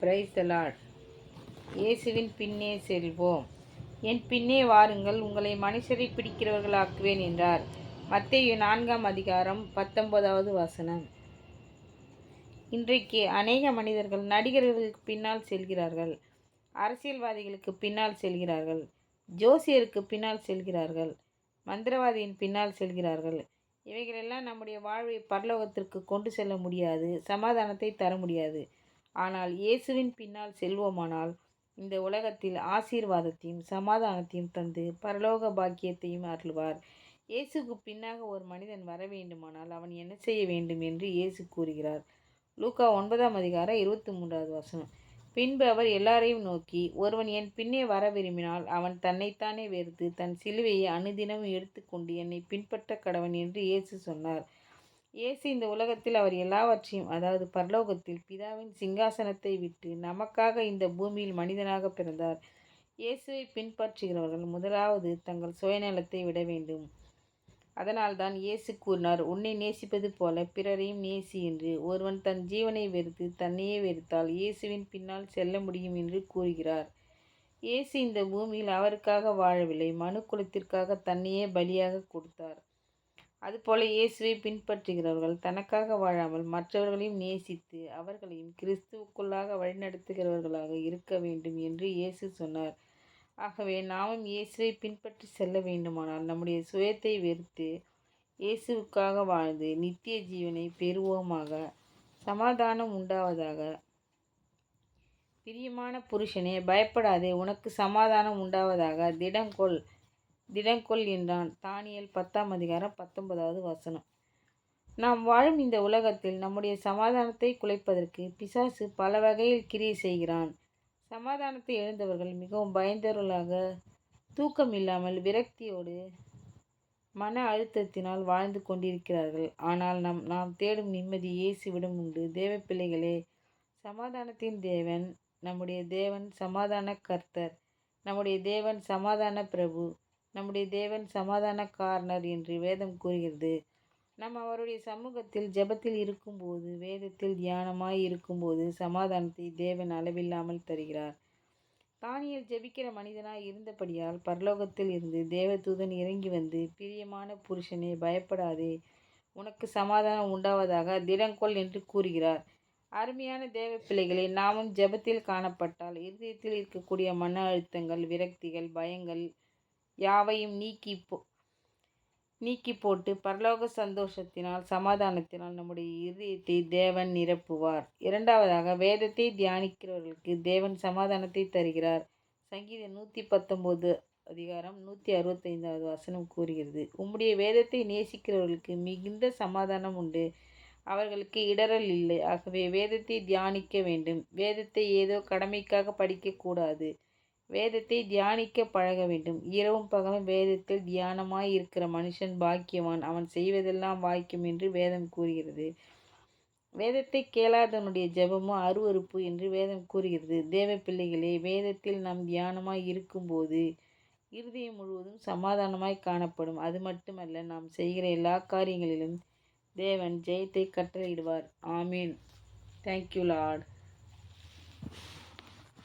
Praise the Lord. இயேசுவின் பின்னே செல்வோம். என் பின்னே வாருங்கள், உங்களை மனுஷரை பிடிக்கிறவர்களாக்குவேன் என்றார். மத்தேயு 4:19 இன்றைக்கு அநேக மனிதர்கள் நடிகர்களுக்கு பின்னால் செல்கிறார்கள், அரசியல்வாதிகளுக்கு பின்னால் செல்கிறார்கள், ஜோசியருக்கு பின்னால் செல்கிறார்கள், மந்திரவாதியின் பின்னால் செல்கிறார்கள். இவைகளெல்லாம் நம்முடைய வாழ்வை பரலோகத்திற்கு கொண்டு செல்ல முடியாது, சமாதானத்தை தர முடியாது. ஆனால் இயேசுவின் பின்னால் செல்வோமானால் இந்த உலகத்தில் ஆசீர்வாதத்தையும் சமாதானத்தையும் தந்து பரலோக பாக்கியத்தையும் அருள்வார். இயேசுக்கு பின்னாக ஒரு மனிதன் வர வேண்டுமானால் அவன் என்ன செய்ய வேண்டும் என்று இயேசு கூறுகிறார். லூக்கா 9:23. பின்பு அவர் எல்லாரையும் நோக்கி, ஒருவன் என் பின்னே வர விரும்பினால் அவன் தன்னைத்தானே வெறுத்து தன் சிலுவையை அனுதினமும் எடுத்துக்கொண்டு என்னை பின்பற்ற கடவன் என்று இயேசு சொன்னார். இயேசு இந்த உலகத்தில் அவர் எல்லாவற்றையும், அதாவது பரலோகத்தில் பிதாவின் சிங்காசனத்தை விட்டு நமக்காக இந்த பூமியில் மனிதனாக பிறந்தார். இயேசுவை பின்பற்றுகிறவர்கள் முதலாவது தங்கள் சுயநலத்தை விட வேண்டும். அதனால்தான் இயேசு கூறினார், உன்னை நேசிப்பது போல பிறரையும் நேசி என்று. ஒருவன் தன் ஜீவனை வெறுத்து தன்னையே வெறுத்தால் இயேசுவின் பின்னால் செல்ல முடியும் என்று கூறுகிறார். இயேசு இந்த பூமியில் அவருக்காக வாழவில்லை, மனு குலத்திற்காக தன்னையே பலியாக கொடுத்தார். அதுபோல இயேசுவை பின்பற்றுகிறவர்கள் தனக்காக வாழாமல் மற்றவர்களையும் நேசித்து அவர்களையும் கிறிஸ்துவுக்குள்ளாக வழிநடத்துகிறவர்களாக இருக்க வேண்டும் என்று இயேசு சொன்னார். ஆகவே நாமும் இயேசுவை பின்பற்றி செல்ல வேண்டுமானால் நம்முடைய சுயத்தை வெறுத்து இயேசுவுக்காக வாழ்ந்து நித்திய ஜீவனை பெறுவோமாக. சமாதானம் உண்டாவதாக. பிரியமான புருஷனே, பயப்படாதே, உனக்கு சமாதானம் உண்டாவதாக, திடங்கொள் என்றான். தானியேல் 10:19. நாம் வாழும் இந்த உலகத்தில் நம்முடைய சமாதானத்தை குலைப்பதற்கு பிசாசு பல வகையில் கிரியை செய்கிறான். சமாதானத்தை இழந்தவர்கள் மிகவும் பயந்தவர்களாக, தூக்கம் இல்லாமல், விரக்தியோடு, மன அழுத்தத்தினால் வாழ்ந்து கொண்டிருக்கிறார்கள். ஆனால் நாம் தேடும் நிம்மதி இயேசுவிடம் உண்டு. தேவ பிள்ளைகளே, சமாதானத்தின் தேவன் நம்முடைய தேவன் சமாதான கர்த்தர், நம்முடைய தேவன் சமாதான பிரபு, நம்முடைய தேவன் சமாதான காரணர் என்று வேதம் கூறுகிறது. நாம் அவருடைய சமூகத்தில் ஜெபத்தில் இருக்கும்போது, வேதத்தில் தியானமாய் இருக்கும்போது சமாதானத்தை தேவன் அளவில்லாமல் தருகிறார். தானியேல் ஜெபிக்கிற மனிதனாய் இருந்தபடியால் பரலோகத்தில் இருந்து தேவதூதன் இறங்கி வந்து, பிரியமான புருஷனே, பயப்படாதே, உனக்கு சமாதானம் உண்டாவதாக, திடங்கொள் என்று கூறுகிறார். அருமையான தேவ பிள்ளைகளை, நாமும் ஜெபத்தில் காணப்பட்டால் இருதயத்தில் இருக்கக்கூடிய மன அழுத்தங்கள், விரக்திகள், பயங்கள் யாவையும் நீக்கி போட்டு பரலோக சந்தோஷத்தினால் சமாதானத்தினால் நம்முடைய இருதயத்தை தேவன் நிரப்புவார். இரண்டாவதாக, வேதத்தை தியானிக்கிறவர்களுக்கு தேவன் சமாதானத்தை தருகிறார். சங்கீதம் 119:165 கூறுகிறது, உம்முடைய வேதத்தை நேசிக்கிறவர்களுக்கு மிகுந்த சமாதானம் உண்டு, அவர்களுக்கு இடரல் இல்லை. ஆகவே வேதத்தை தியானிக்க வேண்டும். வேதத்தை ஏதோ கடமைக்காக படிக்கக்கூடாது, வேதத்தை தியானிக்க பழக வேண்டும். இரவும் பகலும் வேதத்தில் தியானமாய் இருக்கிற மனுஷன் பாக்கியவான், அவன் செய்வதெல்லாம் வாய்க்கும் என்று வேதம் கூறுகிறது. வேதத்தை கேளாதவனுடைய ஜெபமும் அருவருப்பு என்று வேதம் கூறுகிறது. தேவ பிள்ளைகளே, வேதத்தில் நாம் தியானமாய் இருக்கும்போது இருதயம் முழுவதும் சமாதானமாய் காணப்படும். அது மட்டுமல்ல, நாம் செய்கிற எல்லா காரியங்களிலும் தேவன் ஜெயத்தை கட்டளையிடுவார். ஆமீன். Thank you Lord.